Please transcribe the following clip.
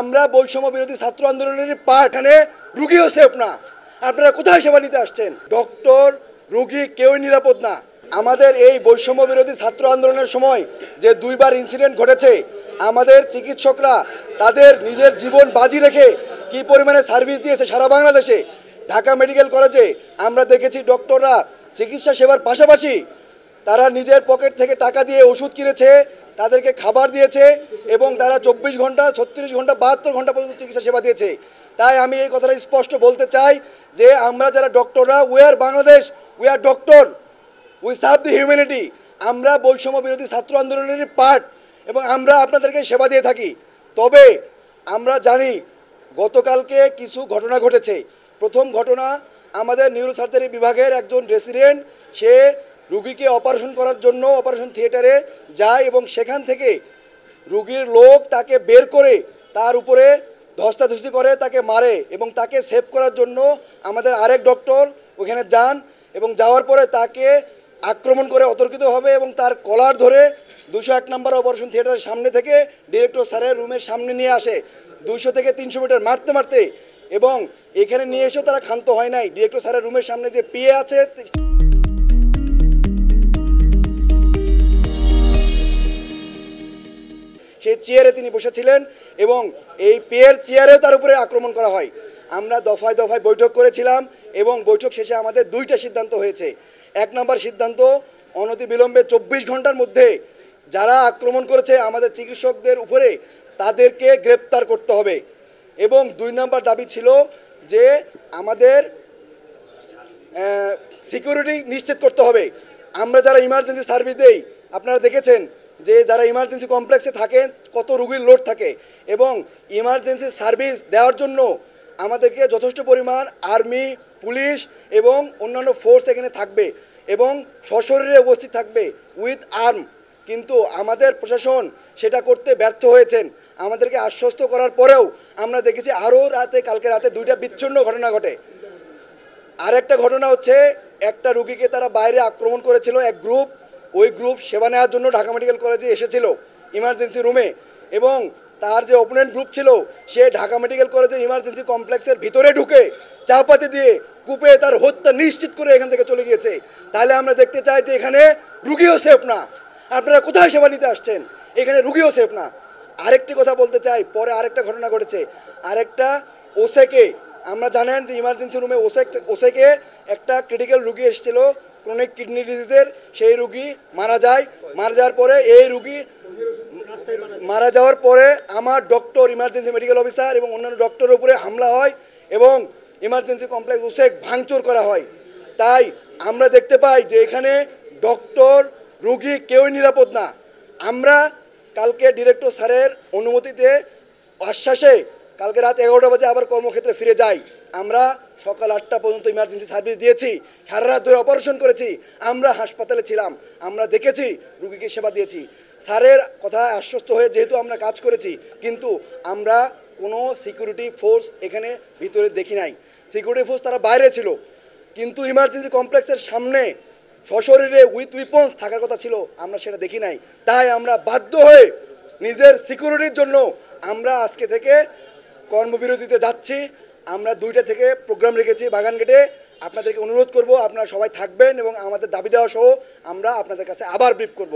আমরা বৈষম্য বিরোধী ছাত্র আন্দোলনের পার্ট। এখানে রুগীও সেফ না। আপনারা কোথায় সেবা নিতে আসছেন? ডক্টর, রুগী কেউই নিরাপদ না। আমাদের এই বৈষম্য বিরোধী ছাত্র আন্দোলনের সময় যে দুইবার ইনসিডেন্ট ঘটেছে, আমাদের চিকিৎসকরা তাদের নিজের জীবন বাজি রেখে কি পরিমাণে সার্ভিস দিয়েছে সারা বাংলাদেশে। ঢাকা মেডিকেল কলেজে আমরা দেখেছি ডক্টররা চিকিৎসা সেবার পাশাপাশি তারা নিজের পকেট থেকে টাকা দিয়ে ওষুধ কিনেছে, তাদেরকে খাবার দিয়েছে এবং তারা 24 ঘন্টা, 36 ঘন্টা, 72 ঘন্টা পর্যন্ত চিকিৎসা সেবা দিয়েছে। তাই আমি এই কথাটা স্পষ্ট বলতে চাই যে আমরা যারা ডক্টররা, we are Bangladesh, we are doctor, we serve the humanity. আমরা বৈষম্য বিরোধী ছাত্র আন্দোলনের পার্ট এবং আমরা আপনাদেরকে সেবা দিয়ে থাকি। তবে আমরা জানি গতকালকে কিছু ঘটনা ঘটেছে। প্রথম ঘটনা, আমাদের নিউরোসার্জারি বিভাগের একজন রেসিডেন্ট সে রুগীকে অপারেশন করার জন্য অপারেশন থিয়েটারে যায় এবং সেখান থেকে রুগীর লোক তাকে বের করে তার উপরে ধস্তাধস্তি করে, তাকে মারে এবং তাকে সেভ করার জন্য আমাদের আরেক ডক্টর ওখানে যান এবং যাওয়ার পরে তাকে আক্রমণ করে অতর্কিতভাবে এবং তার কলার ধরে 201 নম্বর অপারেশন থিয়েটারের সামনে থেকে ডিরেক্টর স্যারের রুমের সামনে নিয়ে আসে 200 থেকে 300 মিটার মারতে মারতে। এবং এখানে নিয়ে এসেও তারা ক্ষান্ত হয় নাই। ডিরেক্টর স্যারের রুমের সামনে যে পিএ আছে সেই চেয়ারে তিনি বসেছিলেন এবং এই পিএর চেয়ারেও তার উপরে আক্রমণ করা হয়। আমরা দফায় দফায় বৈঠক করেছিলাম এবং বৈঠক শেষে আমাদের দুইটা সিদ্ধান্ত হয়েছে। 1 নম্বর সিদ্ধান্ত, অনতিবিলম্বে 24 ঘন্টার মধ্যে যারা আক্রমণ করেছে আমাদের চিকিৎসকদের উপরে তাদেরকে গ্রেপ্তার করতে হবে। এবং 2 নম্বর দাবি ছিল যে আমাদের সিকিউরিটি নিশ্চিত করতে হবে। আমরা যারা ইমার্জেন্সি সার্ভিস দেই, আপনারা দেখেছেন যে যারা ইমার্জেন্সি কমপ্লেক্সে থাকেন কত রুগীর লোড থাকে এবং ইমার্জেন্সি সার্ভিস দেওয়ার জন্য আমাদেরকে যথেষ্ট পরিমাণ আর্মি, পুলিশ এবং অন্যান্য ফোর্স এখানে থাকবে এবং সশরীরে উপস্থিত থাকবে উইথ আর্ম। কিন্তু আমাদের প্রশাসন সেটা করতে ব্যর্থ হয়েছেন। আমাদেরকে আশ্বস্ত করার পরেও আমরা দেখেছি আরও কালকে রাতে 2টা বিচ্ছিন্ন ঘটনা ঘটে। আরেকটা ঘটনা হচ্ছে, একটা রুগীকে তারা বাইরে আক্রমণ করেছিল এক গ্রুপ। ওই গ্রুপ সেবা নেওয়ার জন্য ঢাকা মেডিকেল কলেজে এসেছিল ইমার্জেন্সি রুমে এবং তার যে অপোনেন্ট গ্রুপ ছিল সে ঢাকা মেডিকেল কলেজের ইমার্জেন্সি কমপ্লেক্সের ভিতরে ঢুকে চাপাতি দিয়ে কূপে তার হত্যা নিশ্চিত করে এখান থেকে চলে গিয়েছে। তাহলে আমরা দেখতে চাই যে এখানে রুগীও সেফ না। আপনারা কোথায় সেবা নিতে আসছেন? এখানে রুগীও সেফ না। আরেকটি কথা বলতে চাই, পরে আরেকটা ঘটনা ঘটেছে। আরেকটা ওসেকে, আমরা জানেন যে ইমার্জেন্সি রুমে ওসেকে একটা ক্রিটিক্যাল রুগী এসেছিল ক্রনিক কিডনি ডিজিজের। সেই রুগী মারা যায়। মারা যাওয়ার পরে এই রুগী মারা যাওয়ার পরে আমার ডক্টর, ইমার্জেন্সি মেডিকেল অফিসার এবং অন্যান্য ডক্টরের উপরে হামলা হয় এবং ইমার্জেন্সি কমপ্লেক্স ওসেক ভাঙচুর করা হয়। তাই আমরা দেখতে পাই যে এখানে ডক্টর, রুগী কেউই নিরাপদ না। আমরা কালকে ডিরেক্টর স্যারের অনুমতিতে, আশ্বাসে কালকে রাত 11টা বাজে আবার কর্মক্ষেত্রে ফিরে যাই। আমরা সকাল 8টা পর্যন্ত ইমার্জেন্সি সার্ভিস দিয়েছি, সারা রাত ধরে অপারেশন করেছি, আমরা হাসপাতালে ছিলাম, আমরা দেখেছি, রুগীকে সেবা দিয়েছি। স্যারের কথায় আশ্বস্ত হয়ে যেহেতু আমরা কাজ করেছি, কিন্তু আমরা কোনো সিকিউরিটি ফোর্স এখানে ভিতরে দেখি নাই। সিকিউরিটি ফোর্স তারা বাইরে ছিল, কিন্তু ইমার্জেন্সি কমপ্লেক্সের সামনে সশরীরে উইথ উইপন্স থাকার কথা ছিল, আমরা সেটা দেখি নাই। তাই আমরা বাধ্য হয়ে নিজের সিকিউরিটির জন্য আমরা আজকে থেকে কর্মবিরতিতে যাচ্ছি। আমরা 2টা থেকে প্রোগ্রাম রেখেছি বাগানগেটে। আপনাদেরকে অনুরোধ করব আপনারা সবাই থাকবেন এবং আমাদের দাবি দেওয়া সহ আমরা আপনাদের কাছে আবার ব্রিফ করব।